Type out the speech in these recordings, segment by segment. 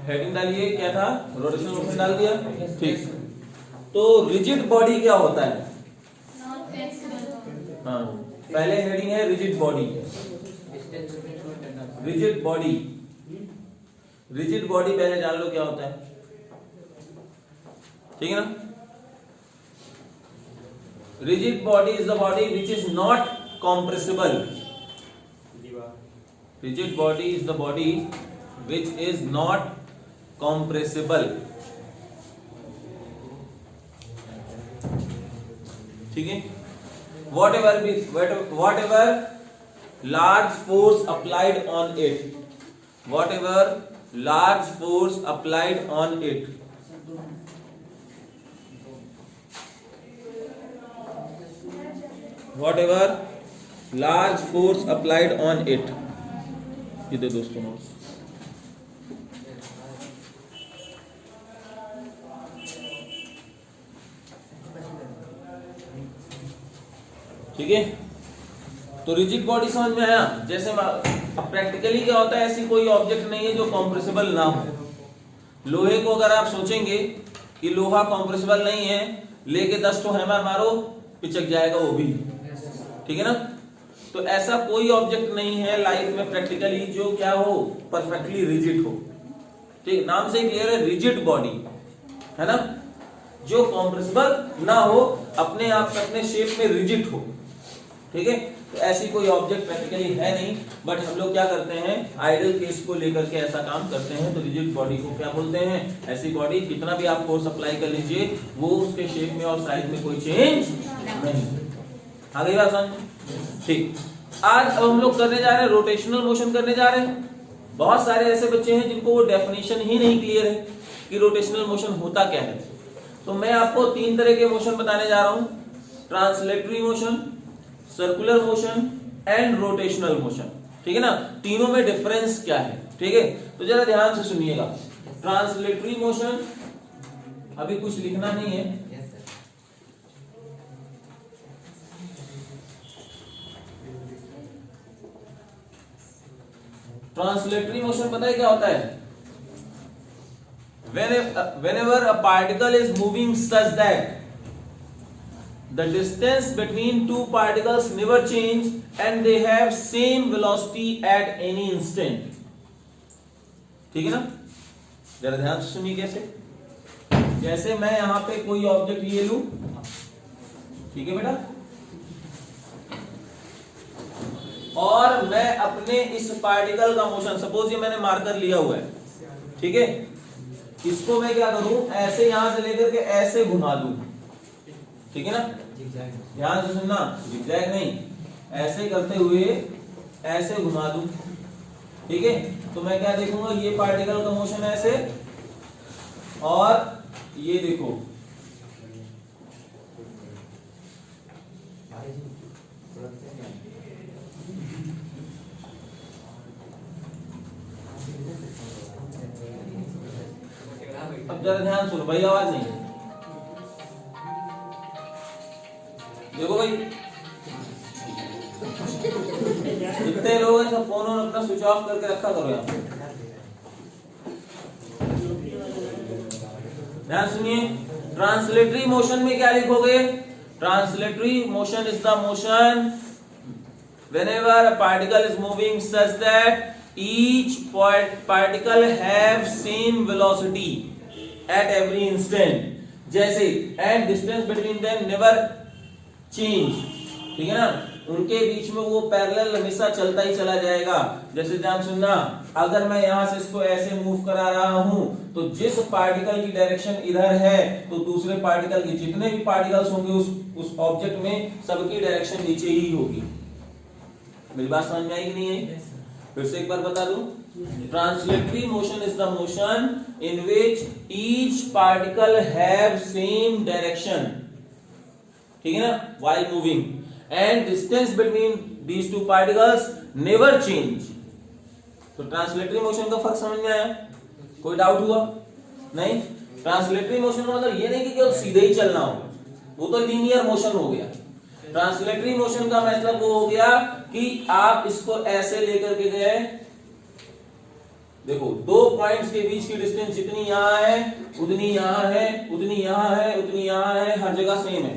Heading डालिए, क्या था, रोटेशनल मोशन डाल दिया, ठीक। तो रिजिड बॉडी क्या होता है? हाँ, पहले हेडिंग है rigid body. Rigid body, rigid body पहले जान लो क्या होता है, ठीक है ना। Rigid body is the body which is not compressible. Rigid body is the body which is not compressible, ठीक है। whatever large force applied on it, whatever large force applied on it, whatever large force applied on it, ये दे दोस्तों notes, ठीक है। तो rigid body समझ में आया। जैसे अब प्रैक्टिकली क्या होता है, ऐसी कोई ऑब्जेक्ट नहीं है जो कॉम्प्रेसिबल ना हो। लोहे को अगर आप सोचेंगे कि लोहा कॉम्प्रेसिबल नहीं है, लेके 10 तो हैमर मारो पिचक जाएगा वो भी, ठीक है ना। तो ऐसा कोई ऑब्जेक्ट नहीं है लाइफ में प्रैक्टिकली जो क्या हो, परफेक्टली रिजिड हो, ठीक। नाम से क्लियर है, रिजिड बॉडी है ना, जो कॉम्प्रेसिबल ना हो, अपने आप से अपने शेप में रिजिड हो, ठीक है। तो ऐसी कोई ऑब्जेक्ट प्रैक्टिकली है नहीं, बट हम लोग क्या करते हैं, आइडियल केस को लेकर के ऐसा काम करते हैं। तो रिजिड बॉडी को क्या बोलते हैं, ऐसी बॉडी कितना भी आप फोर्स अप्लाई कर लीजिए, वो उसके शेप में और साइज में कोई चेंज नहीं। आ गई बात समझ, ठीक। आज अब हम लोग करने जा रहे हैं रोटेशनल मोशन करने जा रहे हैं। बहुत सारे ऐसे बच्चे हैं जिनको वो डेफिनेशन ही नहीं क्लियर है कि रोटेशनल मोशन होता क्या है। तो मैं आपको 3 तरह के मोशन बताने जा रहा हूं, translatory motion, circular motion and rotational motion, ठीक है ना। तीनों में डिफरेंस क्या है, ठीक है। तो जरा ध्यान से सुनिएगा। ट्रांसलेटरी मोशन, अभी कुछ लिखना नहीं है, ट्रांसलेटरी मोशन पता है क्या होता है, whenever a particle is moving such that the distance between two particles never change and they have same velocity at any instant, ठीक है ना। जरा ध्यान से सुनिए कैसे। जैसे मैं यहां पे कोई ऑब्जेक्ट ये लूं, ठीक है बेटा, और मैं अपने इस पार्टिकल का मोशन, सपोज ये मैंने मार्कर लिया हुआ है, ठीक है, इसको मैं क्या करूं, ऐसे यहां से लेकर के ऐसे घुमा दूं, ठीक है ना। ध्यान से सुनना, जिगजैग नहीं, ऐसे करते हुए ऐसे घुमा दूं, ठीक है। तो मैं क्या देखूंगा, ये पार्टिकल का मोशन ऐसे, और ये देखो अब जरा ध्यान सुनो भाई, आवाज नहीं, देखो भाई, जितने लोग हैं सब फोन अपना स्विच ऑफ करके रखा करो यहाँ। ध्यान सुनिए, ट्रांसलेटरी मोशन में क्या लिखोगे, translatory motion is the motion whenever a particle is moving such that each particle have same velocity at every instant, जैसे and distance between them never change, ठीक है ना। उनके बीच में वो पैरेलल हमेशा चलता ही चला जाएगा। जैसे ध्यान सुनना, अगर मैं यहां से इसको ऐसे मूव करा रहा हूं, तो जिस पार्टिकल की डायरेक्शन इधर है, तो दूसरे पार्टिकल की, जितने भी पार्टिकल्स होंगे उस ऑब्जेक्ट में, सबकी डायरेक्शन नीचे ही होगी। मेरी बात समझ में आई कि नहीं है? फिर से एक बार बता दूं, translatory motion is the motion in which each particle have same direction, ठीक है ना, while moving, and distance between these two particles never change। तो ट्रांसलेटरी मोशन का फर्क समझ में आया? कोई डाउट हुआ? नहीं। ट्रांसलेटरी मोशन का मतलब ये नहीं कि केवल सीधे ही चलना हो, वो तो लीनियर मोशन हो गया। ट्रांसलेटरी मोशन का मतलब वो हो गया कि आप इसको ऐसे लेकर के गए, देखो दो पॉइंट्स के बीच की डिस्टेंस जितनी यहां है उतनी यहां है, उतनी यहां है, उतनी यहां है, हर जगह सेम है।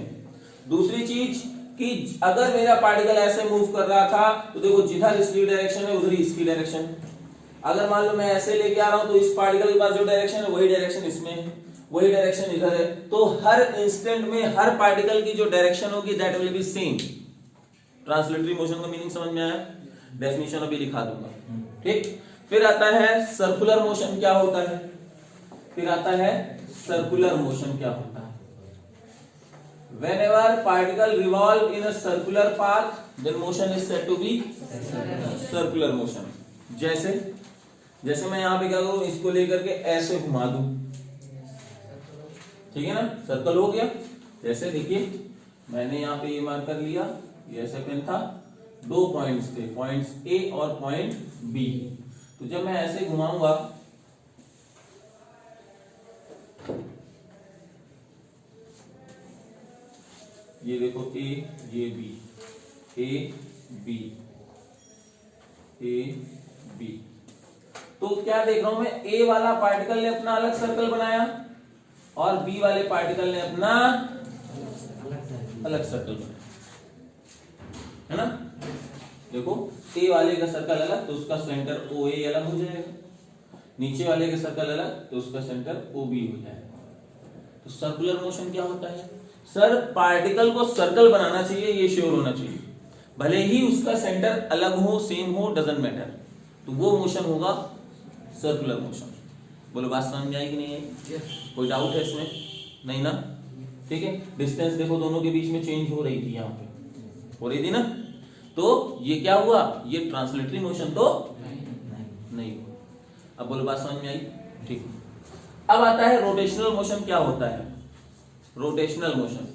दूसरी चीज कि अगर मेरा पार्टिकल ऐसे मूव कर रहा था तो देखो जिधर इसकी डायरेक्शन है उधर ही इसकी डायरेक्शन। अगर मान लो मैं ऐसे लेके आ रहा हूं तो इस पार्टिकल के पास जो डायरेक्शन है वही डायरेक्शन इसमें है, वही डायरेक्शन इधर है, तो हर इंस्टेंट में हर पार्टिकल की जो डायरेक्शन होगी that will be same. Translatory motion का मीनिंग समझ में आया? डेफिनेशन अभी लिखा दूंगा, ठीक। फिर आता है सर्कुलर मोशन क्या होता है, फिर आता है सर्कुलर मोशन क्या होता है। Whenever particle revolve in a circular path, then motion is said to be circular motion. जैसे मैं यहाँ पे क्या करूं, इसको लेकर के ऐसे घुमा दूं, ठीक है ना, सर्कल हो गया। जैसे देखिए मैंने यहाँ पे ये मार्कर लिया, ये ऐसे पेन था, दो पॉइंट्स थे, पॉइंट्स ए और पॉइंट बी। तो जब मैं ऐसे घुमाऊंगा ये देखो ए, ये B, A B, A B, तो क्या देख रहा हूं मैं, ए वाला पार्टिकल ने अपना अलग सर्कल बनाया और बी वाले पार्टिकल ने अपना अलग सर्कल बनाया, है ना। देखो ए वाले का सर्कल अलग तो उसका सेंटर ओ ए अलग हो जाएगा, नीचे वाले का सर्कल अलग तो उसका सेंटर ओ बी हो जाएगा। तो सर्कुलर मोशन क्या होता है, सर पार्टिकल को सर्कल बनाना चाहिए, ये श्योर होना चाहिए, भले ही उसका सेंटर अलग हो, सेम हो, डजंट मैटर, तो वो मोशन होगा सर्कुलर मोशन। बोलो बात समझ में आई कि नहीं आई? कोई डाउट है इसमें? नहीं ना, ठीक है। डिस्टेंस देखो दोनों के बीच में चेंज हो रही थी, यहाँ पे हो रही थी ना, तो ये क्या हुआ, ये ट्रांसलेटरी मोशन तो नहीं हुआ। अब बोलो बात समझ में आई? ठीक। अब आता है रोटेशनल मोशन क्या होता है। रोटेशनल मोशन,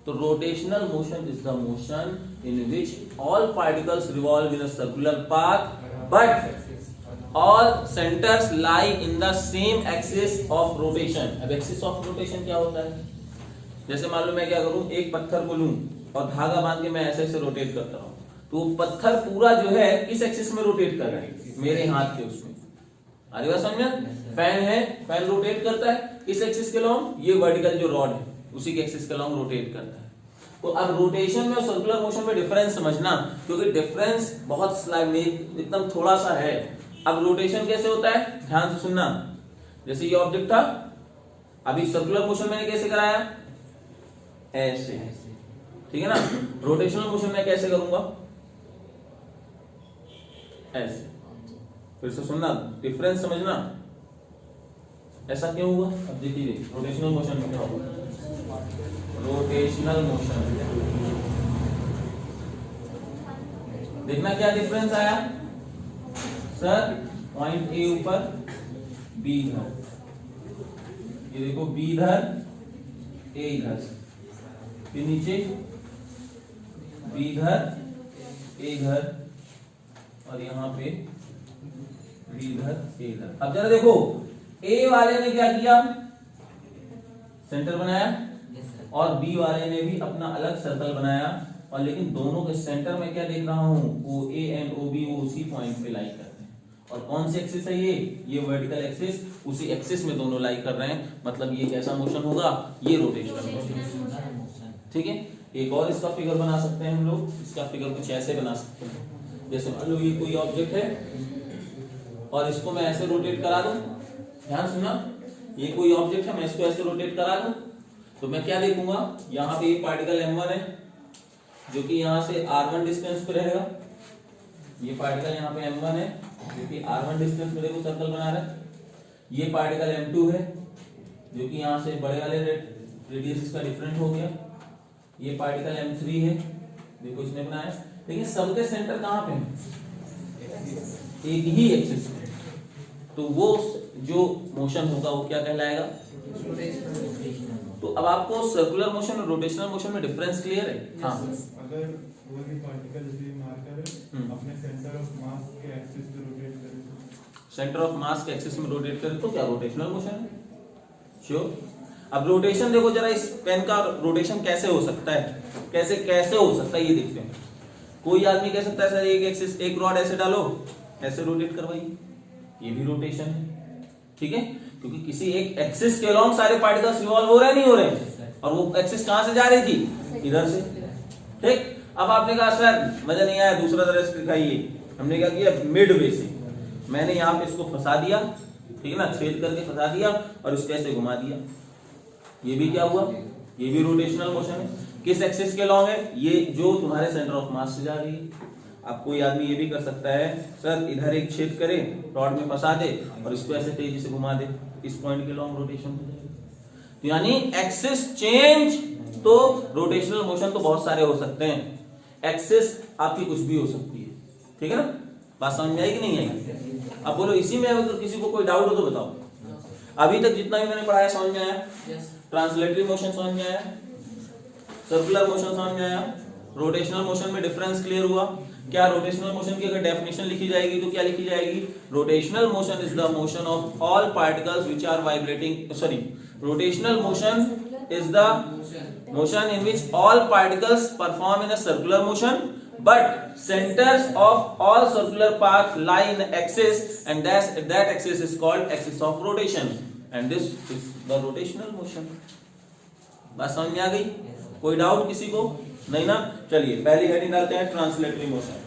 तो rotational motion is the motion in which all particles revolve in a circular path but all centres lie in the same axis of rotation. अब एक्सिस ऑफ रोटेशन क्या होता है, जैसे मान लो मैं क्या करूं, एक पत्थर को लूं और धागा बांध के मैं ऐसे ऐसे रोटेट करता हूं, तो पत्थर पूरा जो है किस एक्सिस में रोटेट कर रहा है, मेरे हाथ के उसमें। आ रही बात समझ में? फैन है, फैन रोटेट करता है किस एक्सिस के लॉन्ग, ये वर्टिकल जो रॉड है उसी के एक्सिस के लॉन्ग रोटेट करता है। तो अब रोटेशन में और सर्कुलर मोशन में डिफरेंस समझना, क्योंकि डिफरेंस बहुत एकदम थोड़ा सा है। अब रोटेशन कैसे होता है, ध्यान से सुनना। जैसे ये ऑब्जेक्ट था, अभी सर्कुलर मोशन मैंने कैसे कराया, ऐसे, ठीक है ना। रोटेशनल मोशन में कैसे करूंगा, ऐसे। फिर से सुनना, डिफरेंस समझना, ऐसा क्यों हुआ। अब देखिए रोटेशनल मोशन में क्या होगा, रोटेशनल मोशन देखना क्या डिफरेंस आया सर, पॉइंट ए ऊपर, बी इधर, ये देखो बी इधर, ए इधर, फिर नीचे बी इधर, ए इधर, और यहां पे बी इधर, ए इधर। अब जरा देखो ए वाले ने क्या किया, सेंटर बनाया, और बी वाले ने भी अपना अलग सर्कल बनाया, और लेकिन दोनों के सेंटर में क्या देख रहा हूं, ओ ए एंड ओ बी वो उसी पॉइंट पे लाई करते हैं। और कौन सी एक्सिस है ये वर्टिकल एक्सिस, उसी एक्सिस में दोनों लाई कर रहे हैं, मतलब ये कैसा मोशन होगा, ये रोटेशनल मोशन। ठीक है, एक और इसका फिगर बना सकते हैं हम लोग, इसका फिगर कुछ ऐसे बना सकते हैं। जैसे मान लो ये कोई ऑब्जेक्ट है और इसको मैं ऐसे रोटेट करा दूं, ध्यान सुना, ये कोई ऑब्जेक्ट है, मैं इसको ऐसे रोटेट करा दूं, तो मैं क्या देखूंगा, यहाँ पे ये पार्टिकल m1 है जो कि यहाँ से r1 डिस्टेंस पे रहेगा, ये पार्टिकल यहाँ पे m1 है जो कि r1 डिस्टेंस पे देखो सर्कल बना रहा है, ये पार्टिकल m2 है जो कि यहाँ से बड़े वाले रेडियस का डिफरेंट हो गया, ये पार्टिकल m3 है देखो इसने बनाया, लेकिन सबके सेंटर कहाँ पे है, एक ही एक्सिस पे, तो वो जो मोशन होगा वो क्या कहलाएगा, तो अब आपको सर्कुलर मोशन और रोटेशनल मोशन में डिफरेंस क्लियर है। हाँ, अगर कोई भी पार्टिकल जैसे मार्कर अपने सेंटर ऑफ मास के एक्सिस पे रोटेट करे, सेंटर ऑफ मास के एक्सिस में रोटेट करे तो क्या रोटेशनल मोशन है, श्योर। अब रोटेशन देखो जरा, इस पेन का रोटेशन कैसे हो सकता है, कैसे हो सकता है ये देखते हैं। कोई आदमी कह सकता है सर एक एक्सिस, एक रॉड ऐसे डालो, ऐसे रोटेट करवाइए, ये भी रोटेशन है, ठीक है, क्योंकि किसी एक एक्सिस के अलोंग सारे पार्टिकल्स रिवॉल्व हो रहे हैं, नहीं हो रहे, और वो एक्सिस कहां से जा रही थी, इधर से, ठीक। अब आपने कहा सर मजा नहीं आया, दूसरा तरह से दिखाइए। हमने क्या किया, मिड वे से मैंने यहाँ पे इसको फंसा दिया, ठीक है ना, छेद करके फंसा दिया और इसको ऐसे घुमा दिया। ये भी क्या हुआ, ये भी रोटेशनल मोशन है। किस एक्सिस के अलोंग है, ये जो तुम्हारे सेंटर ऑफ मास से जा रही है। अब कोई आदमी ये भी कर सकता है, सर इधर एक छेद करे, रॉड में फंसा दे और इसको ऐसे तेजी से घुमा दे, इस पॉइंट के अलोंग रोटेशन हो जाएगी। तो यानी एक्सिस चेंज, तो रोटेशनल मोशन तो बहुत सारे हो सकते हैं, एक्सिस आपकी कुछ भी हो सकती है, ठीक है ना। बात समझ में आई कि नहीं आई? अब बोलो इसी में अगर किसी को कोई डाउट हो तो बताओ। अभी तक जितना भी मैंने पढ़ाया समझ में आया? ट्रांसलेटरी मोशन समझ में आया, सर्कुलर मोशन समझ में आया, रोटेशनल मोशन में डिफरेंस क्लियर हुआ। क्या रोटेशनल मोशन की अगर डेफिनेशन लिखी जाएगी तो क्या लिखी जाएगी? Rotational motion is the motion of all particles which are vibrating, sorry, rotational motion is the motion in which all particles perform in a circular motion, but centers of all circular paths lie in axis, and that axis is called axis of rotation, and this is the rotational motion. बात समझ में आ गई? कोई doubt किसी को? नहीं ना? चलिए पहली हेडिंग डालते हैं, ट्रांसलेटरी मोशन।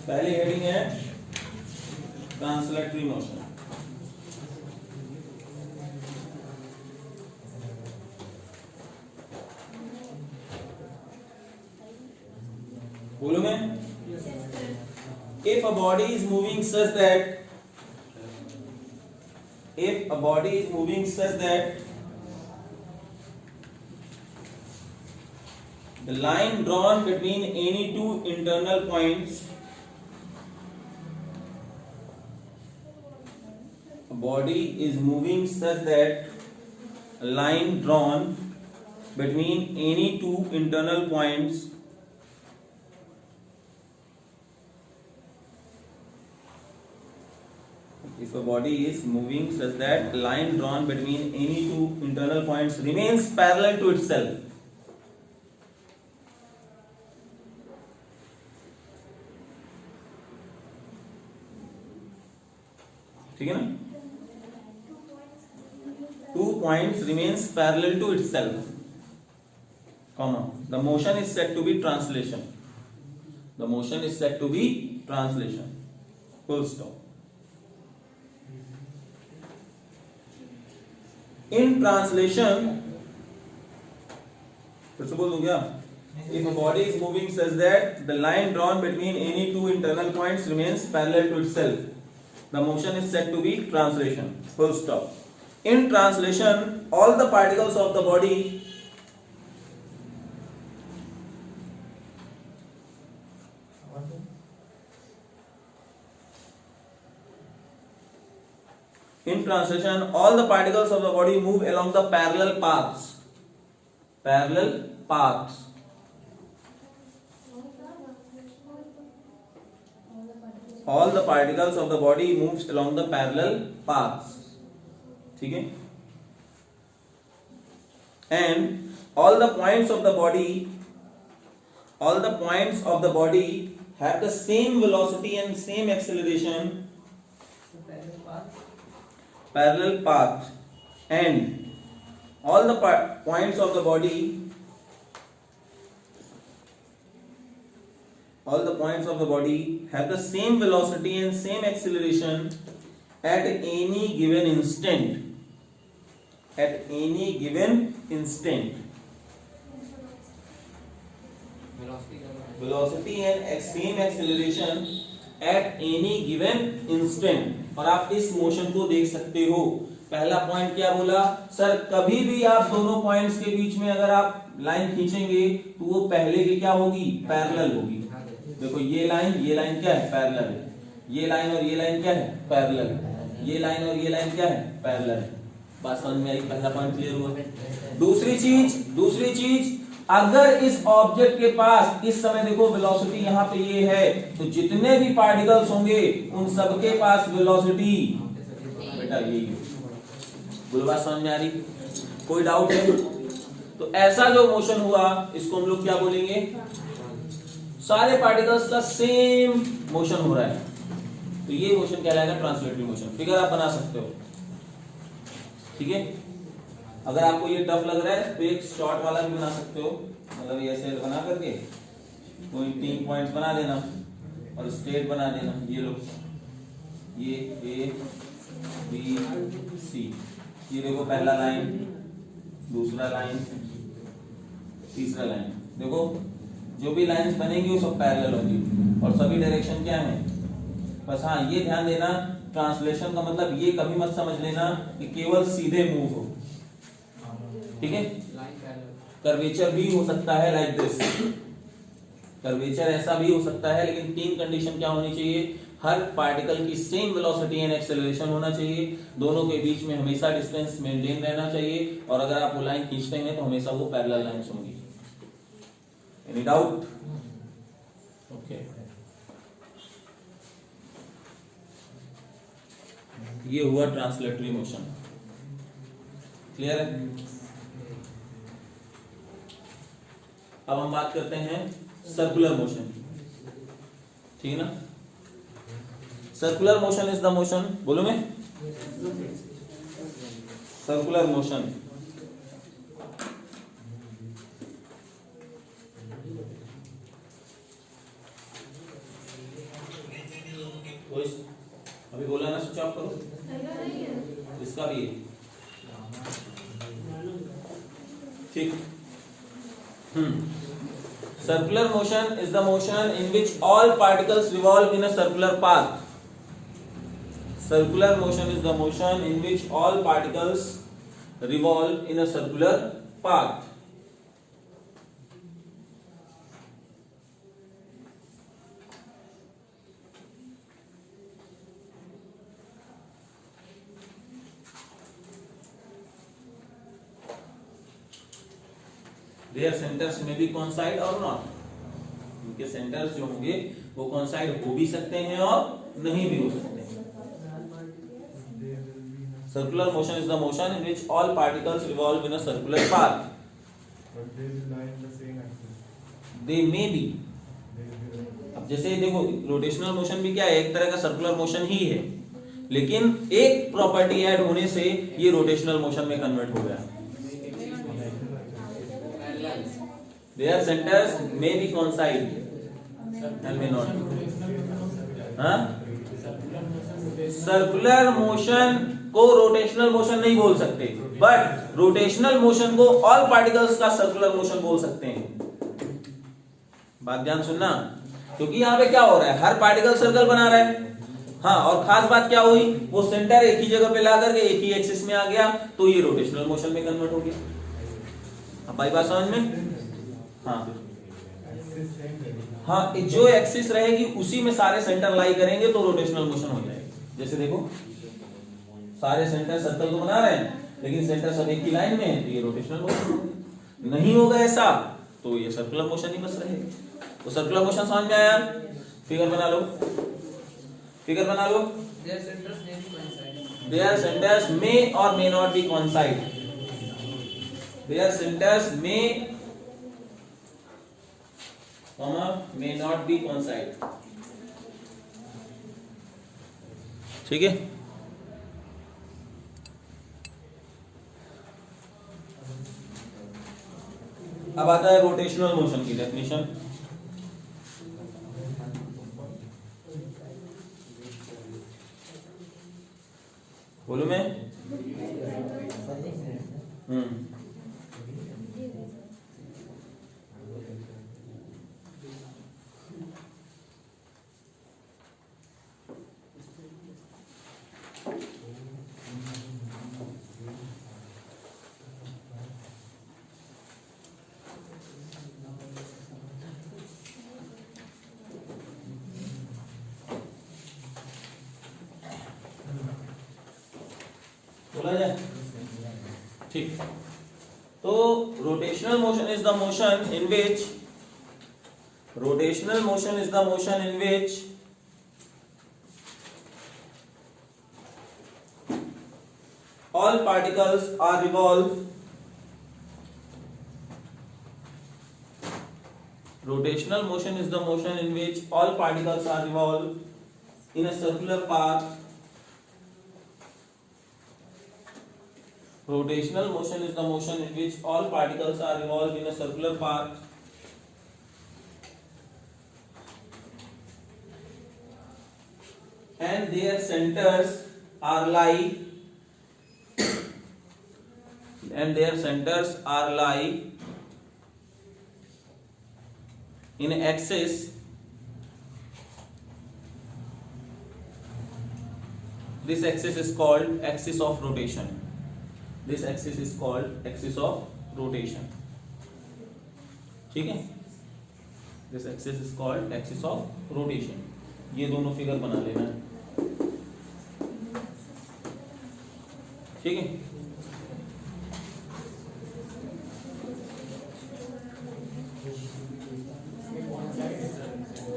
पहली हेडिंग है ट्रांसलेटरी मोशन। बोलो मैं, if a body is moving such that the line drawn between any two internal points, a body is moving such that a line drawn between any two internal points if a body is moving such that line drawn between any two internal points remains parallel to itself, ठीक है ना, 2 points remains parallel to itself, comma, the motion is said to be translation. The motion is said to be translation. Full stop. In translation, फिर से बोल दूं क्या? If a body is moving such that the line drawn between any two internal points remains parallel to itself, the motion is said to be translation. Full stop. In translation, all the particles of the body move along the parallel paths. Parallel paths. All the particles of the body moves along the parallel paths. ठीक है? And all the points of the body have the same velocity and same acceleration. Parallel path. And all the points of the body have the same velocity and same acceleration at any given instant. Velocity and same acceleration at any given instant. और आप इस motion को देख सकते हो। पहला point क्या बोला सर, कभी भी आप दोनों पॉइंट्स के बीच में अगर आप लाइन खींचेंगे तो वो पहले की क्या होगी, पैरेलल होगी। देखो ये लाइन क्या है, पैरेलल है। ये लाइन और ये लाइन क्या है, पैरेलल है। ये लाइन और ये लाइन क्या है, पैरेलल है। बात समझ में आई? पहला पॉइंट क्लियर हुआ। दूसरी चीज अगर इस ऑब्जेक्ट के पास इस समय देखो वेलोसिटी यहाँ पे ये है, तो जितने भी पार्टिकल्स होंगे उन सबके पास वेलोसिटी बेटा यही है। बोलो बात समझ में आ रही? कोई डाउट है? तो ऐसा जो मोशन हुआ इसको हम लोग क्या बोलेंगे, सारे पार्टिकल्स का सेम मोशन हो रहा है, तो ये मोशन कहलाएगा ट्रांसलेटरी मोशन। फिगर आप बना सकते हो, ठीक है। अगर आपको ये टफ लग रहा है तो एक शॉर्ट वाला भी बना सकते हो, मतलब ये ऐसे बना करके कोई 3 पॉइंट्स बना देना और स्ट्रेट बना देना। ये लो, ये ए बी सी, ये देखो पहला लाइन, दूसरा लाइन, तीसरा लाइन। देखो जो भी लाइंस बनेंगी वो सब पैरेलल होंगी और सभी डायरेक्शन क्या है। बस हाँ ये ध्यान देना, ट्रांसलेशन का मतलब ये कभी मत समझ लेना कि केवल सीधे मूव हो, ठीक है। कर्वेचर भी हो सकता है लाइक दिस, कर्वेचर ऐसा भी हो सकता है, लेकिन 3 कंडीशन क्या होनी चाहिए, हर पार्टिकल की सेम वेलोसिटी एंड एक्सेलरेशन होना चाहिए, दोनों के बीच में हमेशा डिस्टेंस मेंटेन रहना चाहिए, और अगर आप वो लाइन खींचते हैं तो हमेशा वो पैरेलल लाइंस होंगी। Any doubt? ओके, ये हुआ ट्रांसलेटरी मोशन, क्लियर है। अब हम बात करते हैं सर्कुलर मोशन की, ठीक है ना। Circular motion is the motion, बोलो मैं, सर्कुलर मोशन अभी बोला ना, स्विच ऑफ करो, इसका भी है, ठीक। Circular motion is the motion in which all particles revolve in a circular path. Circular motion is the motion in which all particles revolve in a circular path. Their centers may be coincide or not. उनके centres जो होंगे वो coincide हो भी सकते हैं और नहीं भी हो सकते हैं। Circular motion is the motion in which all particles revolve in a circular path. But they will lie in the same axis. They may be. अब जैसे देखो रोटेशनल मोशन भी क्या है, एक तरह का सर्कुलर मोशन ही है, लेकिन एक प्रॉपर्टी ऐड होने से ये रोटेशनल मोशन में कन्वर्ट हो गया। Their centers may be coincide and may not. हाँ? सर्कुलर मोशन को रोटेशनल मोशन नहीं बोल सकते, बट रोटेशनल मोशन को ऑल पार्टिकल्स का सर्कुलर मोशन बोल सकते हैं। बात ध्यान सुनना, क्योंकि यहाँ पे क्या हो रहा है, हर पार्टिकल सर्कल बना रहा है। हाँ, और खास बात क्या हुई, वो सेंटर एक ही जगह पे ला करके एक ही एक्सिस में आ गया, तो ये रोटेशनल मोशन में कन्वर्ट हो गया। अब भाई बात समझ में? हाँ, जो एक्सिस रहेगी उसी में सारे सेंटर लाई करेंगे तो रोटेशनल मोशन हो जाएगा। जैसे देखो सारे सेंटर सर्कल तो बना रहे हैं, लेकिन सेंटर सब एक ही लाइन में है, तो ये रोटेशनल मोशन होगा। नहीं होगा ऐसा तो ये सर्कुलर मोशन ही बस रहेगा। तो सर्कुलर मोशन समझ में आया? फिगर बना लो, फिगर बना लो। Their centers may or may not be coincide. Their centers may not be coincide. ठीक है। अब आता है रोटेशनल मोशन की डेफिनेशन। बोलूं मैं? बोला जाए? ठीक। तो rotational motion is the motion in which all particles are revolve rotational motion is the motion in which all particles are revolved in a circular path. Rotational motion is the motion in which all particles are revolved in a circular path. And their centers are lie in axis this axis is called axis of rotation. This axis is called axis of rotation. ठीक है, this axis is called axis of rotation. ये दोनों figure बना लेना है, ठीक है।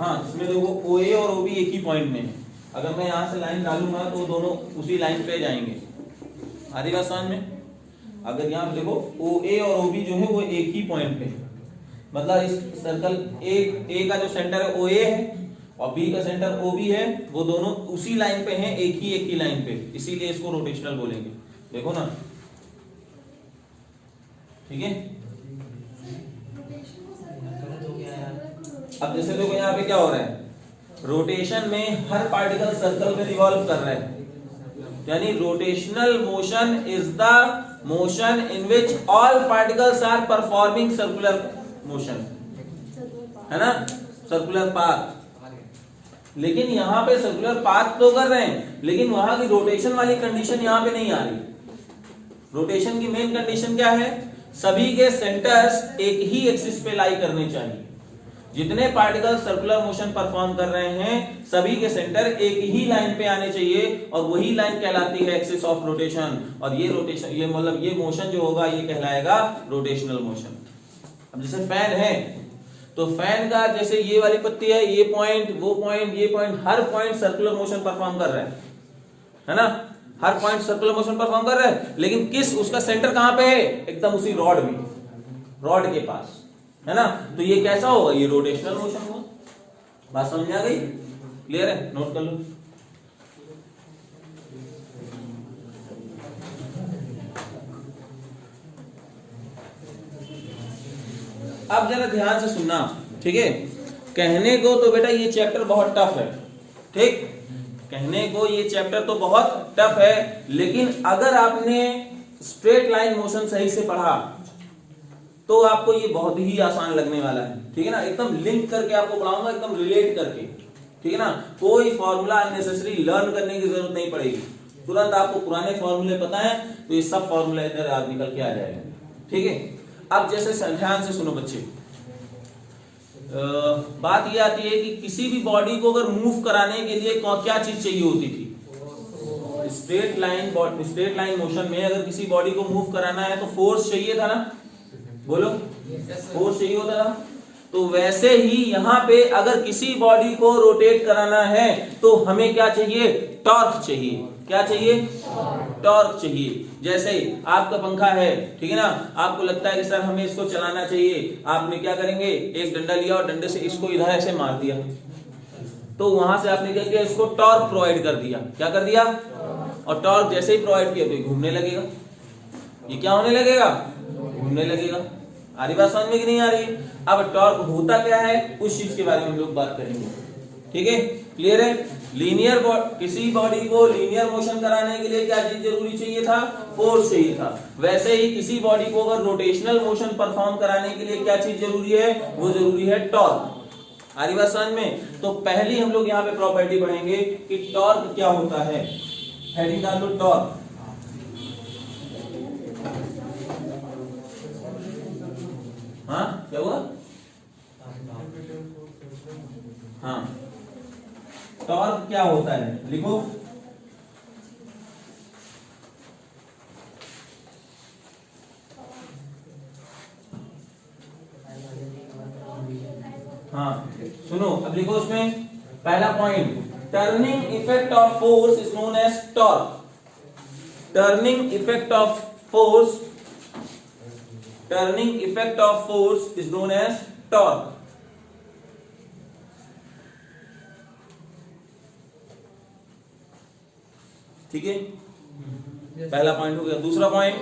हाँ, इसमें देखो OA और OB एक ही पॉइंट में है। अगर मैं यहाँ से लाइन डालूंगा तो दोनों उसी लाइन पे जाएंगे। आधी बात समझ में? अगर यहाँ पे देखो OA और OB जो है वो एक ही पॉइंट पे है, मतलब इस सर्कल A का जो सेंटर है OA है और B का सेंटर OB है, वो दोनों उसी लाइन पे हैं, एक ही लाइन पे, इसीलिए इसको रोटेशनल बोलेंगे। देखो ना, ठीक है। अब जैसे देखो यहाँ पे क्या हो रहा है, रोटेशन में हर पार्टिकल सर्कल में रिवॉल्व कर रहा है, यानी rotational motion is the motion in which all particles are performing circular motion, है ना, सर्कुलर पाथ। लेकिन यहाँ पे सर्कुलर पाथ तो कर रहे हैं, लेकिन वहां की रोटेशन वाली कंडीशन यहाँ पे नहीं आ रही। रोटेशन की मेन कंडीशन क्या है, सभी के सेंटर्स एक ही एक्सिस पे लाई करने चाहिए। जितने पार्टिकल सर्कुलर मोशन परफॉर्म कर रहे हैं सभी के सेंटर एक ही लाइन पे आने चाहिए, और वही लाइन कहलाती है एक्सिस ऑफ रोटेशन। और ये रोटेशन, ये मतलब ये मोशन जो होगा ये कहलाएगा रोटेशनल मोशन। अब जैसे फैन है तो फैन का जैसे ये वाली पत्ती है, ये पॉइंट, वो पॉइंट, ये पॉइंट, हर पॉइंट सर्कुलर मोशन परफॉर्म कर रहा है ना, हर पॉइंट सर्कुलर मोशन परफॉर्म कर रहा है, लेकिन किस, उसका सेंटर कहां पे है, एकदम उसी रॉड में, रॉड के पास, है ना। तो ये कैसा होगा, ये रोटेशनल मोशन होगा। बात समझ में आ गई? क्लियर है? नोट कर लो। अब जरा ध्यान से सुनना, ठीक है। कहने को तो बेटा ये चैप्टर बहुत टफ है, ठीक, कहने को ये चैप्टर तो बहुत टफ है, लेकिन अगर आपने स्ट्रेट लाइन मोशन सही से पढ़ा तो आपको ये बहुत ही आसान लगने वाला है, ठीक है ना। एकदम लिंक करके आपको पढ़ाऊंगा, एकदम रिलेट करके, ठीक है ना। कोई फॉर्मूला अननेसेसरी लर्न करने की जरूरत नहीं पड़ेगी, तुरंत आपको पुराने फॉर्मूले पता है तो ये सब फॉर्मूला इधर आज निकल के आ जाएगा, ठीक है। अब जैसे ध्यान से सुनो बच्चे, बात ये आती है कि किसी भी बॉडी को अगर मूव कराने के लिए क्या चीज चाहिए होती थी, स्ट्रेट लाइन मोशन में अगर किसी बॉडी को मूव कराना है तो फोर्स चाहिए था ना, बोलो, फोर्स चाहिए होता था। तो वैसे ही यहाँ पे अगर किसी बॉडी को रोटेट कराना है तो हमें क्या चाहिए, टॉर्क चाहिए। क्या चाहिए? टॉर्क चाहिए। जैसे आपका पंखा है, ठीक है ना, आपको लगता है कि सर हमें इसको चलाना चाहिए, आपने क्या करेंगे, एक डंडा लिया और डंडे से इसको इधर ऐसे मार दिया, तो वहां से आपने क्या किया, इसको टॉर्क प्रोवाइड कर दिया। क्या कर दिया? और टॉर्क जैसे ही प्रोवाइड किया तो ये घूमने लगेगा। ये क्या होने लगेगा? घूमने लगेगा। आ रही बात समझ में कि नहीं आ रही? अब टॉर्क होता क्या है उस चीज के बारे में हम लोग बात करेंगे, ठीक है। क्लियर है? किसी बॉडी को लीनियर मोशन कराने के लिए क्या चीज जरूरी चाहिए था? फोर्स चाहिए था। वैसे ही किसी बॉडी को अगर रोटेशनल मोशन परफॉर्म कराने के लिए क्या चीज जरूरी है? वो जरूरी है टॉर्क। आ रही बात समझ में? तो पहली हम लोग यहाँ पे प्रॉपर्टी पढ़ेंगे कि टॉर्क क्या होता है। हेडिंग डाल लो, टॉर्क। हाँ, क्या हुआ? हाँ, टॉर्क क्या होता है लिखो। हाँ सुनो, अब लिखो उसमें पहला point, turning effect of force is known as torque. Turning effect of force, turning effect of force is known as torque. ठीक है, पहला पॉइंट हो गया। दूसरा point,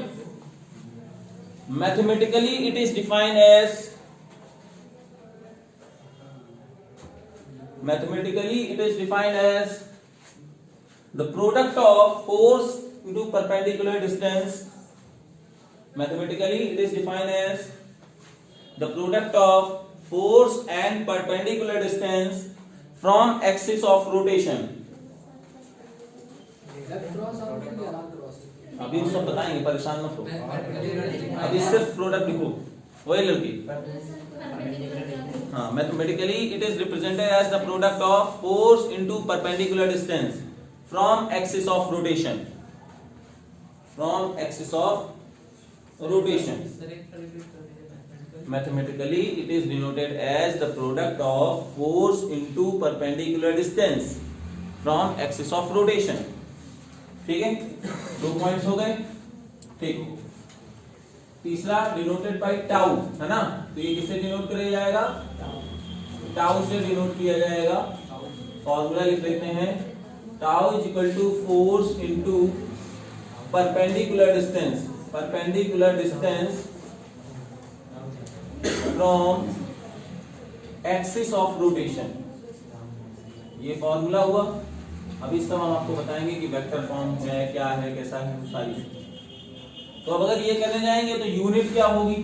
mathematically it is defined as, mathematically it is defined as the product of force into perpendicular distance. Mathematically it is defined as the product of force and perpendicular distance from axis of rotation. अभी सब बताएंगे, परेशान मत हो, अभी सिर्फ product लिखो, वही लड़की। हाँ, mathematically it is represented as the product of force into perpendicular distance from axis of rotation, from axis of rotation. Mathematically it is denoted as the product of force into perpendicular distance from axis of rotation. ठीक है, 2 points हो गए। ठीक, तीसरा denoted by tau, है ना, तो ये किससे डिनोट किया जाएगा, टाउ से डिनोट किया जाएगा। फॉर्मूला लिख लेते हैं, tau is equal to force into perpendicular distance from axis of rotation, ये फॉर्मूला हुआ। अभी इसका हम आपको बताएंगे कि वेक्टर फॉर्म है, क्या है, कैसा है, सारी। तो अब अगर ये करने जाएंगे तो यूनिट क्या होगी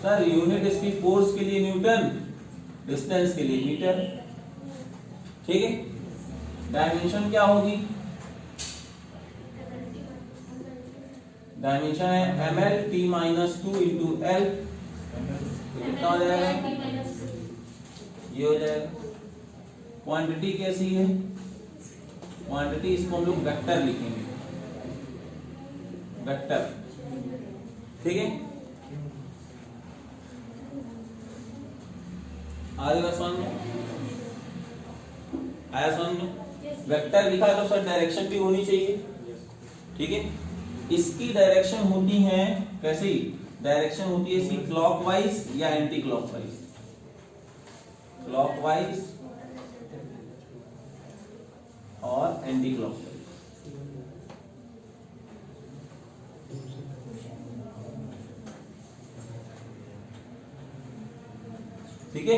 सर, यूनिट इसकी फोर्स के लिए न्यूटन, डिस्टेंस के लिए मीटर, ठीक है। डायमेंशन क्या होगी, डायमेंशन है ml t minus 2 into L, कितना हो जाएगा, ये हो जाएगा। क्वांटिटी कैसी है, क्वांटिटी इसको हम लोग वेक्टर लिखेंगे, वेक्टर, ठीक है। आएगा समझ में, आया समझ में, वेक्टर लिखा तो सर डायरेक्शन भी होनी चाहिए, ठीक है। इसकी डायरेक्शन होती है कैसी, डायरेक्शन होती है इसकी क्लॉकवाइज या एंटी क्लॉकवाइज, क्लॉकवाइज और एंटी क्लॉकवाइज, ठीक है।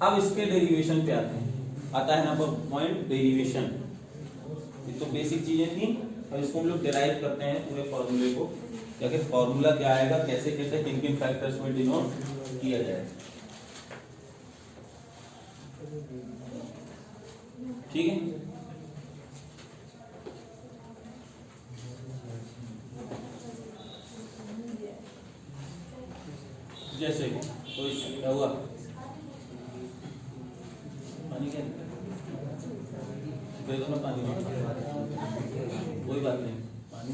अब इसके डेरिवेशन पे आते हैं, आता है नंबर पॉइंट डेरिवेशन। ये तो बेसिक चीजें थी, और इसको हम लोग डिराइव करते हैं पूरे फॉर्मूले को, या फिर फॉर्मूला क्या आएगा, कैसे कैसे किन किन फैक्टर्स में डिनोट किया जाए, ठीक है। जैसे कोई क्या हुआ, पानी क्या दे दो ना, पानी कोई बात नहीं, पानी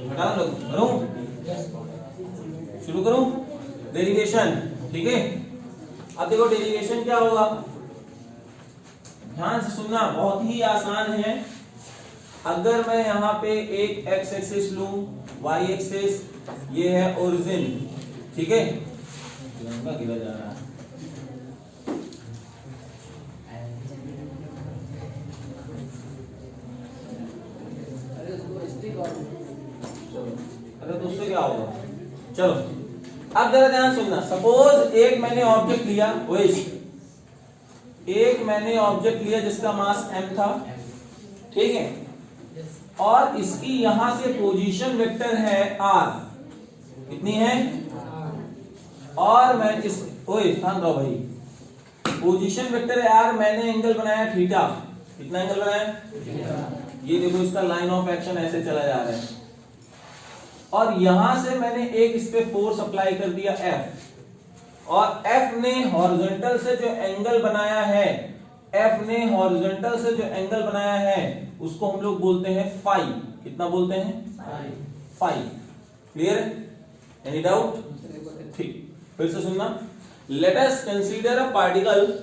हटा लो, करूं शुरू करूं डेरिवेशन, ठीक है। अब देखो डेरिवेशन क्या होगा, ध्यान से सुनना, बहुत ही आसान है। अगर मैं यहाँ पे एक एक्स एक्सिस लूं, वाई एक्सिस, ये है ओरिजिन, ठीक है, गिरा जा रहा है, अरे तो उससे क्या होगा, चलो अब जरा ध्यान सुनना। सपोज एक मैंने ऑब्जेक्ट लिया, एक मैंने ऑब्जेक्ट लिया जिसका मास m था, ठीक है, और इसकी यहां से पोजीशन वेक्टर है r, कितनी है, और मैं इस ध्यान रहो भाई, पोजीशन वेक्टर है r, मैंने एंगल बनाया थीटा, कितना एंगल बनाया, ये देखो इसका लाइन ऑफ एक्शन ऐसे चला जा रहा है, और यहां से मैंने एक इस पे फोर्स अप्लाई कर दिया F, और F ने हॉरिजॉन्टल से जो एंगल बनाया है, F ने हॉरिजॉन्टल से जो एंगल बनाया है उसको हम लोग बोलते हैं फाई, कितना बोलते हैं, फाई। क्लियर, एनी डाउट, ठीक, फिर से सुनना। Let us consider a particle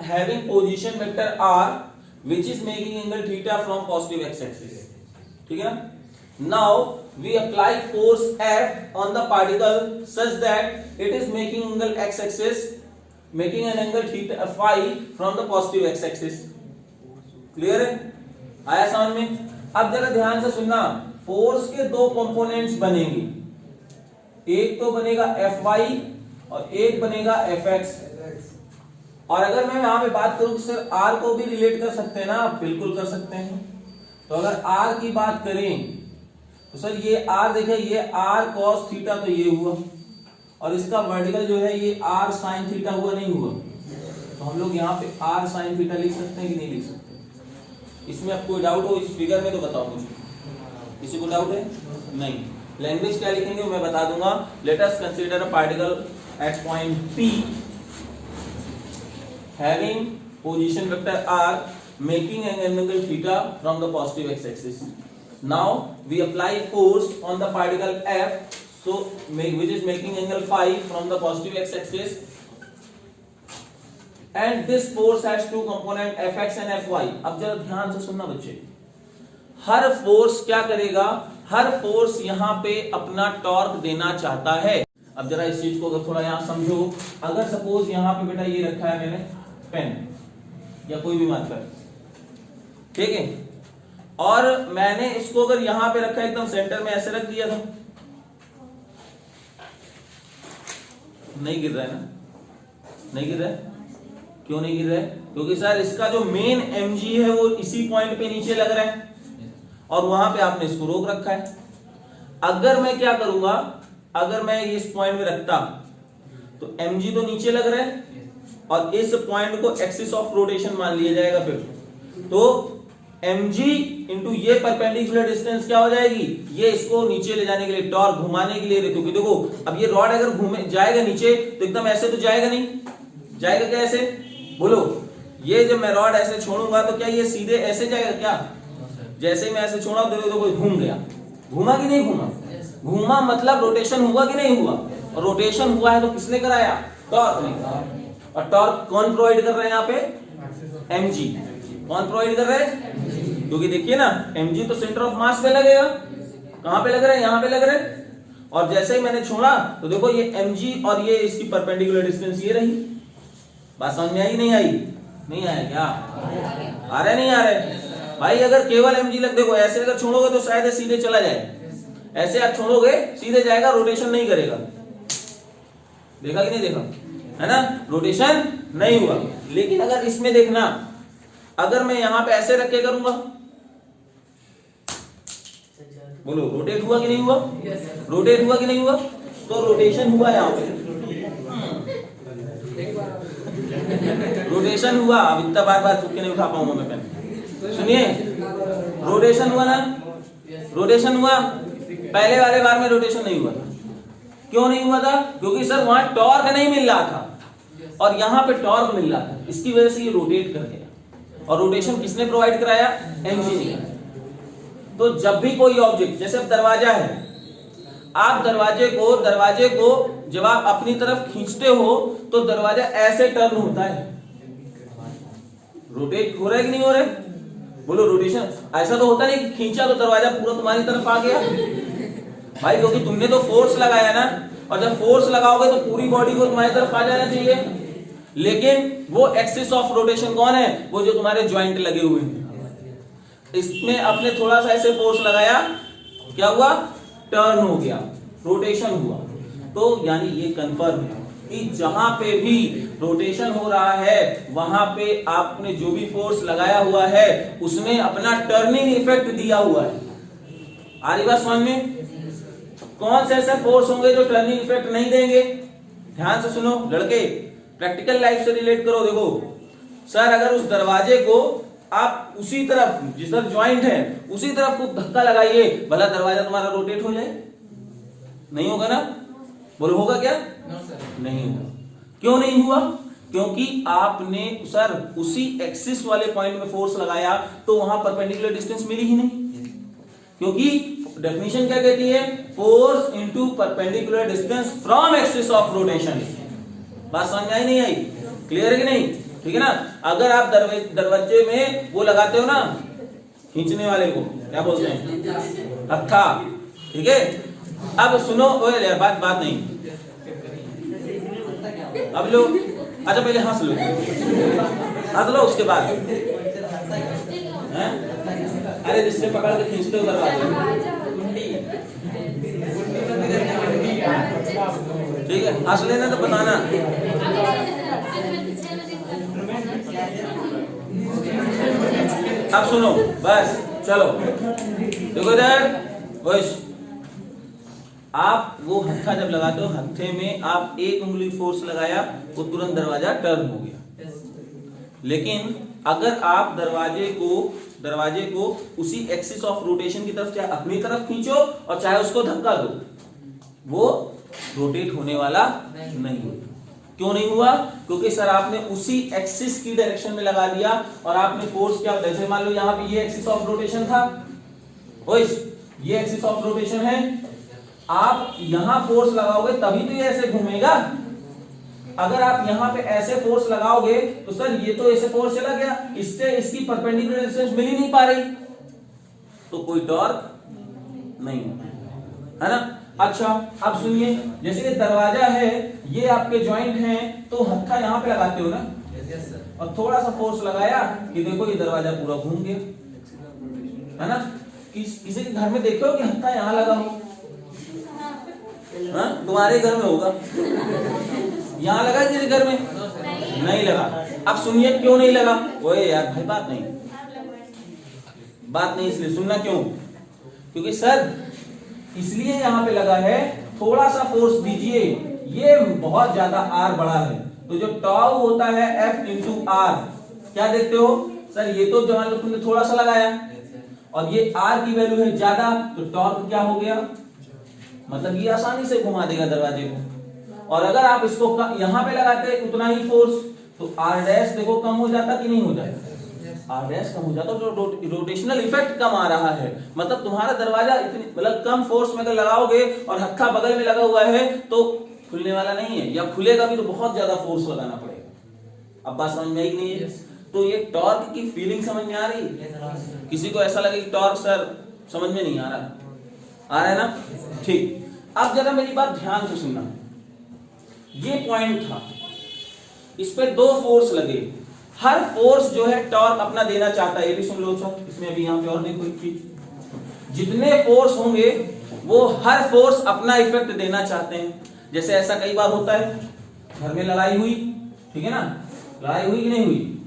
having position vector r which is making angle theta from positive x axis, ठीक है ना। Now we apply force F on the particle such that it is making angle x axis, making an angle theta phi from the positive x axis, clear है? आया समझ में? अब जरा ध्यान से सुनना, फोर्स के दो कंपोनेंट्स बनेंगे, एक तो बनेगा Fy और एक बनेगा Fx। और अगर मैं यहां पे बात करूं कि सर R को भी रिलेट कर सकते हैं ना, आप बिल्कुल कर सकते हैं। तो अगर R की बात करें तो सर ये R देखिए, ये R cos थीटा तो ये हुआ, और इसका वर्टिकल जो है ये R sin थीटा हुआ, नहीं हुआ? तो हम लोग यहाँ पे R sin थीटा लिख सकते हैं कि नहीं लिख सकते? इसमें अब कोई डाउट हो इस फिगर में तो बताओ मुझे, किसी को डाउट है? नहीं। लैंग्वेज क्या लिखेंगे मैं बता दूंगा। Let us consider a particle at point P having position vector R making an angle theta from the positive x-axis. Now we apply force on the particle F, so which is making angle phi from the positive x-axis, and this force has two component Fx and Fy. अब जरा ध्यान से सुनना बच्चे, हर force क्या करेगा? हर force यहाँ पे अपना टॉर्क देना चाहता है। अब जरा इस चीज को अगर थोड़ा यहाँ समझो, अगर सपोज यहाँ पे बेटा ये रखा है मैंने पेन या कोई भी मार्कर, ठीक है, और मैंने इसको अगर यहां पे रखा एकदम सेंटर में ऐसे रख दिया था, नहीं गिर रहा है ना? नहीं गिर रहा है। क्यों नहीं गिर रहा है? क्योंकि सर इसका जो मेन mg है वो इसी पॉइंट पे नीचे लग रहा है, और वहां पे आपने इसको रोक रखा है। अगर मैं क्या करूंगा, अगर मैं इस पॉइंट में रखता तो mg तो नीचे लग रहा है, और इस पॉइंट को एक्सिस ऑफ रोटेशन मान लिया जाएगा, फिर तो mg इंटू ये परपेंडिकुलर डिस्टेंस क्या हो जाएगी? ये इसको नीचे ले जाने के लिए, टॉर्क घुमाने के लिए, क्योंकि देखो अब ये रॉड अगर घूमे जाएगा नीचे तो एकदम ऐसे तो जाएगा नहीं, जाएगा क्या ऐसे? बोलो, ये जब मैं रॉड ऐसे छोड़ूंगा तो क्या ये सीधे ऐसे जाएगा क्या? जैसे ही मैं ऐसे छोड़ा तो देखो घूम गया, घूमा कि नहीं घूमा? घूमा मतलब रोटेशन हुआ कि नहीं हुआ? और रोटेशन हुआ है तो किसने कराया? टॉर्क ने। और टॉर्क कौन प्रोवाइड कर रहा है यहाँ पे? mg। कौन प्रोवाइड कर रहा है? क्योंकि देखिए ना, mg तो सेंटर ऑफ मास पे लगेगा, कहां पे लग रहा है? यहाँ पे लग रहा है। और जैसे ही मैंने छोड़ा तो देखो ये mg और ये इसकी परपेंडिकुलर डिस्टेंस ये रही। बात समझ में आई नहीं आई? नहीं आया क्या? आ रहा नहीं आ रहा? भाई अगर केवल mg लग, देखो ऐसे अगर छोड़ोगे तो शायद सीधे चला जाए, ऐसे आप छोड़ोगे सीधे जाएगा, रोटेशन नहीं करेगा। देखा कि नहीं देखा? है ना, रोटेशन नहीं हुआ। लेकिन अगर इसमें देखना, अगर मैं यहां पे ऐसे रख के करूंगा, बोलो रोटेट हुआ कि नहीं हुआ? रोटेट हुआ कि नहीं हुआ? तो रोटेशन हुआ यहां पे, रोटेशन हुआ। अब इतना बार चुपके नहीं उठा पाऊंगा मैं पेन। सुनिए, रोटेशन हुआ ना, रोटेशन हुआ। पहले वाले बार में रोटेशन नहीं हुआ था। क्यों नहीं हुआ था? क्योंकि सर वहां टॉर्क नहीं मिल रहा था और यहां पे टॉर्क मिल रहा था, इसकी वजह से ये रोटेट कर गया। और रोटेशन किसने प्रोवाइड कराया? mg ने। तो जब भी कोई ऑब्जेक्ट, जैसे अब दरवाजा है, आप दरवाजे को जब आप अपनी तरफ खींचते हो तो दरवाजा ऐसे टर्न होता है, रोटेट हो रहा है कि नहीं हो रहा है? बोलो रोटेशन। ऐसा तो होता नहीं खींचा तो दरवाजा पूरा तुम्हारी तरफ आ गया भाई, क्योंकि तुमने तो फोर्स लगाया ना, और जब फोर्स लगाओगे तो पूरी बॉडी को तुम्हारी तरफ आ जाना चाहिए। लेकिन वो एक्सिस ऑफ रोटेशन कौन है? वो जो तुम्हारे ज्वाइंट लगे हुए हैं, इसमें अपने थोड़ा सा ऐसे फोर्स लगाया, क्या हुआ? टर्न हो गया, रोटेशन हुआ। तो यानी ये कंफर्म है कि जहां पे भी रोटेशन हो रहा है वहां पे आपने जो भी फोर्स लगाया हुआ है उसने अपना टर्निंग इफेक्ट दिया हुआ है। आ रही बात समझ में? कौन से ऐसे फोर्स होंगे जो टर्निंग इफेक्ट नहीं देंगे? ध्यान से सुनो लड़के, प्रैक्टिकल लाइफ से रिलेट करो। देखो सर, अगर उस दरवाजे को आप उसी तरफ, जिस तरफ ज्वाइंट है उसी तरफ को धक्का लगाइए, भला दरवाजा तुम्हारा रोटेट हो जाए? नहीं होगा ना? बोलो होगा क्या? नहीं होगा। क्यों नहीं हुआ? क्योंकि आपने सर उसी एक्सिस वाले पॉइंट में फोर्स लगाया तो वहां परपेंडिकुलर डिस्टेंस मिली ही नहीं। क्योंकि डेफिनेशन क्या कहती है? Force into perpendicular distance from axis of rotation. बात समझ में आई नहीं आई? क्लियर है कि नहीं? ठीक है ना। अगर आप दरवाजे में वो लगाते हो ना, खींचने वाले को क्या बोलते हैं? हत्था। ठीक है। अब सुनो, बात नहीं, अब लो, अच्छा पहले हंस लो, हंस लो उसके बाद हैं? अरे जिससे पकड़ के खींचते हो दरवाजे, ठीक है, हंस लेना तो बताना। अब सुनो बस, चलो देखो इधर, बस आप वो हत्था जब लगाते हो, हत्थे में आप एक उंगली फोर्स लगाया वो तुरंत दरवाजा टर्न हो गया। लेकिन अगर आप दरवाजे को उसी एक्सिस ऑफ रोटेशन की तरफ, चाहे अपनी तरफ खींचो और चाहे उसको धक्का दो, वो रोटेट होने वाला नहीं। क्यों नहीं हुआ? क्योंकि सर आपने उसी एक्सिस की डायरेक्शन में लगा दिया और आपने फोर्स क्या, जैसे मान लो यहाँ पे ये एक्सिस ऑफ रोटेशन था, ये एक्सिस ऑफ रोटेशन है, आप यहां फोर्स लगाओगे तभी तो ये ऐसे घूमेगा। अगर आप यहां पे ऐसे फोर्स लगाओगे तो सर ये तो ऐसे फोर्स चला गया, इससे इसकी परपेंडिकुलर डिस्टेंस मिल ही नहीं पा रही, तो कोई टॉर्क नहीं होता है ना। अच्छा अब सुनिए, जैसे ये दरवाजा है, ये आपके जॉइंट हैं, तो हत्था यहां पे लगाते हो ना, और थोड़ा सा फोर्स लगाया कि देखो ये दरवाजा पूरा घूम गया, है ना। किसी के घर में देखो कि हत्था यहां लगा हो, हाँ तुम्हारे घर में होगा, यहां लगा किसी घर में नहीं लगा। अब सुनिए क्यों नहीं लगा, ओए यार भाई बात नहीं इसलिए सुनना क्यों, क्योंकि सर इसलिए यहां पे लगा है, थोड़ा सा फोर्स दीजिए, ये बहुत ज्यादा आर बड़ा है, तो जो टॉर्क होता है F इंटू आर, क्या देखते हो सर, ये तो जो मान लो तुमने थोड़ा सा लगाया और ये आर की वैल्यू है ज्यादा, तो टॉर्क क्या हो गया, मतलब ये आसानी से घुमा देगा दरवाजे को। और अगर आप इसको यहां पे लगाते उतना ही फोर्स, तो आर डैश देखो कम हो जाता कि नहीं हो जाता, आर डैश कम हो जाता, तो रोटेशनल इफेक्ट कम आ रहा है। मतलब तुम्हारा दरवाजा इतनी मतलब कम फोर्स में अगर लगाओगे और हत्था बगल में लगा हुआ है तो खुलने वाला नहीं है, या खुलेगा भी तो बहुत ज्यादा फोर्स लगाना पड़ेगा। अब बात समझ में आई नहीं है? तो ये टॉर्क की फीलिंग समझ में आ रही है? किसी को ऐसा लगे कि टॉर्क सर समझ में नहीं आ रहा है ना? ठीक, अब जरा मेरी बात ध्यान से सुनना, ये पॉइंट था, इस पे दो फोर्स लगे, हर फोर्स जो है टॉर्क अपना देना चाहता है, ये भी सुन लो सर, इसमें अभी यहाँ पे और देखो एक चीज, जितने फोर्स होंगे वो हर फोर्स अपना इफेक्ट देना चाहते हैं। जैसे ऐसा कई बार होता है, घर में लड़ाई हुई, ठीक है ना, लड़ाई हुई कि नहीं हुई,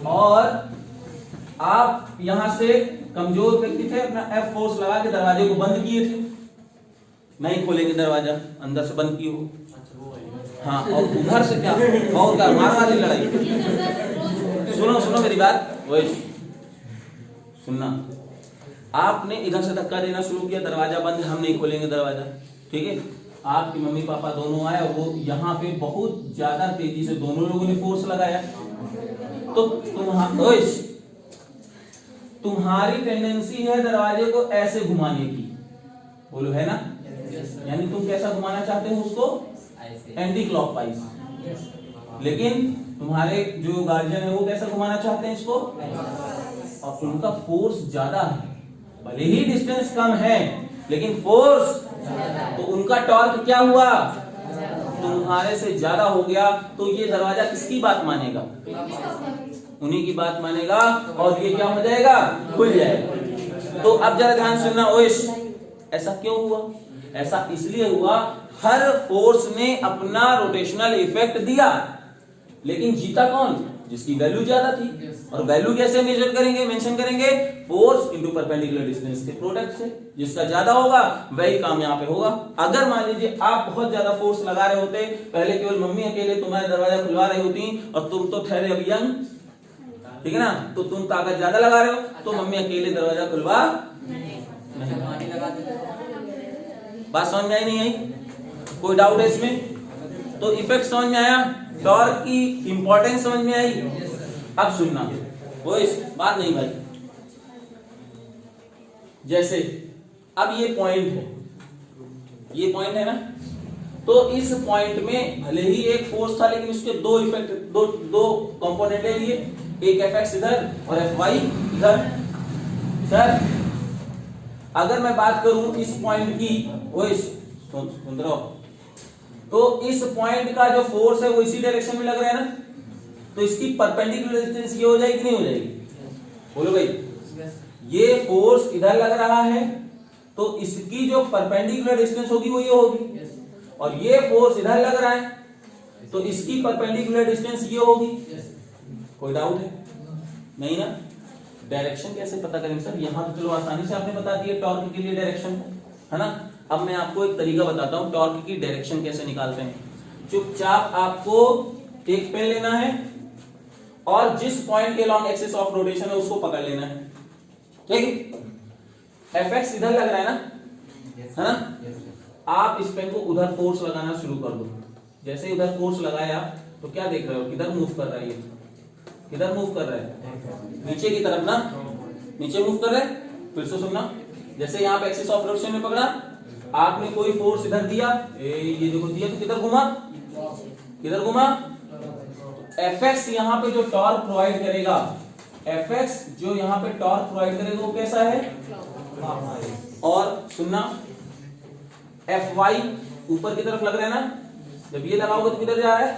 और आप यहां से कमजोर व्यक्ति थे, अपना F फोर्स लगा के दरवाजे को बंद किए थे, नहीं खोलेंगे दरवाजा, अंदर से बंद किए हो, हाँ, और उधर से क्या और क्या मार वाली लड़ाई। सुनो मेरी बात, वही सुनना, आपने इधर से धक्का देना शुरू किया, दरवाजा बंद, हम नहीं खोलेंगे दरवाजा, ठीक है, आपकी मम्मी पापा दोनों आए, वो यहाँ पे बहुत ज्यादा तेजी से दोनों लोगों ने फोर्स लगाया, तो तुम्हारी टेंडेंसी है दरवाजे को ऐसे घुमाने की, बोलो है ना, यानी तुम कैसा घुमाना चाहते हो उसको, एंटी क्लॉकवाइज, लेकिन तुम्हारे जो गार्जियन है वो कैसा घुमाना चाहते हैं इसको, और उनका फोर्स ज्यादा है, भले ही डिस्टेंस कम है लेकिन फोर्स, तो उनका टॉर्क क्या हुआ, तुम्हारे से ज्यादा हो गया, तो ये दरवाजा किसकी बात मानेगा, उन्हीं की बात मानेगा, और ये क्या हो जाएगा, खुल जाएगा। तो अब जरा ध्यान सुनना, ओइश ऐसा क्यों हुआ, ऐसा इसलिए हुआ, हर फोर्स ने अपना रोटेशनल इफेक्ट दिया, लेकिन जीता कौन, जिसकी वैल्यू ज्यादा थी। और वैल्यू कैसे मेजर करेंगे, मेंशन करेंगे, फोर्स इनटू परपेंडिकुलर डिस्टेंस के प्रोडक्ट से, जिसका ज्यादा होगा वही काम यहाँ पे होगा। अगर मान लीजिए आप बहुत ज्यादा फोर्स लगा रहे होते, पहले केवल मम्मी अकेले तुम्हारा दरवाजा खुलवा रही होती, और तुम तो ठहरे अभी यंग, ठीक है ना, तो तुम ताकत ज्यादा लगा रहे हो, तो मम्मी अकेले दरवाजा खुलवा नहीं। बात समझ में आई नहीं आई, कोई डाउट है इसमें? तो इफेक्ट समझ में आया, टॉर्क की इंपॉर्टेंस समझ में आई। अब सुनना, वो इस बात नहीं भाई, जैसे अब ये पॉइंट है ना, तो इस पॉइंट में भले ही एक फोर्स था, लेकिन उसके दो इफेक्ट, दो कंपोनेंट ले लिए, एक Fx इधर और Fy इधर। सर अगर मैं बात करूं इस पॉइंट की, वो सुन रहा, तो इस पॉइंट का जो फोर्स है वो इसी डायरेक्शन में लग रहा है ना, तो इसकी परपेंडिकुलर डिस्टेंस ये हो जाएगी कि नहीं हो जाएगी, बोलो भाई, ये फोर्स इधर लग रहा है तो इसकी जो परपेंडिकुलर डिस्टेंस होगी वो ये होगी, और ये फोर्स इधर लग रहा है तो इसकी परपेंडिकुलर डिस्टेंस ये होगी। कोई डाउट है? नहीं ना? डायरेक्शन कैसे पता करेंगे सर? यहां तो चलो आसानी से आपने बता दिया टॉर्क के लिए डायरेक्शन, है ना। अब मैं आपको एक तरीका बताता हूं टॉर्क की डायरेक्शन कैसे निकालते हैं। चुपचाप आपको एक पेन लेना है और जिस पॉइंट के लॉन्ग एक्सिस ऑफ रोटेशन है उसको पकड़ लेना है, ठीक है। एफएक्स इधर लग रहा है ना, है ना। आप इस पेन को उधर फोर्स लगाना शुरू कर दो। जैसे ही उधर फोर्स लगाया तो क्या देख रहे हो, किधर मूव कर रहा है, ये किधर मूव कर रहा है, नीचे की तरफ ना, नीचे मूव कर रहा है। फिर से सुनना, जैसे यहाँ पे एक्सिस ऑफ रोटेशन में पकड़ा, आपने कोई फोर्स इधर दिया, ये देखो दिया, तो किधर घुमा, किधर घुमा। एफएक्स यहाँ पे जो टॉर्क प्रोवाइड करेगा, एफएक्स जो यहाँ पे टॉर्क प्रोवाइड करेगा वो कैसा है, और सुनना एफ वाई ऊपर की तरफ लग रहा है ना, जब ये लगाओगे तो किधर जा रहा है,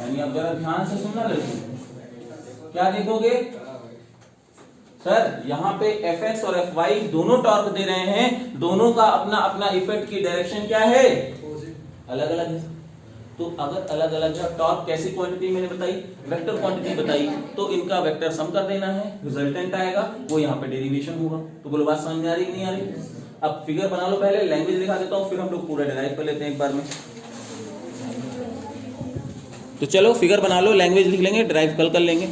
यानी अब जरा ध्यान से सुनना लड़की, क्या देखोगे सर, यहाँ पे Fx और Fy दोनों टॉर्क दे रहे हैं, दोनों का अपना अपना इफेक्ट की डायरेक्शन क्या है, अलग अलग है। तो अगर अलग अलग है, टॉर्क कैसी क्वांटिटी मैंने बताई, वेक्टर क्वांटिटी बताई, तो इनका वेक्टर सम कर देना है, रिजल्टेंट आएगा, वो यहाँ पे डेरिवेशन होगा। तो बोलो बात समझ में आ रही नहीं आ रही? अब फिगर बना लो, पहले लैंग्वेज दिखा देता हूँ, फिर हम लोग पूरा डिराइव कर लेते हैं एक बार में। तो चलो फिगर बना लो, लैंग्वेज लिख लेंगे, डिराइव कल कर लेंगे।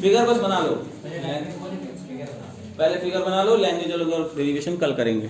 फिगर बस बना लो, पहले फिगर बना लो, लैंग्वेज और डेरिवेशन कल करेंगे।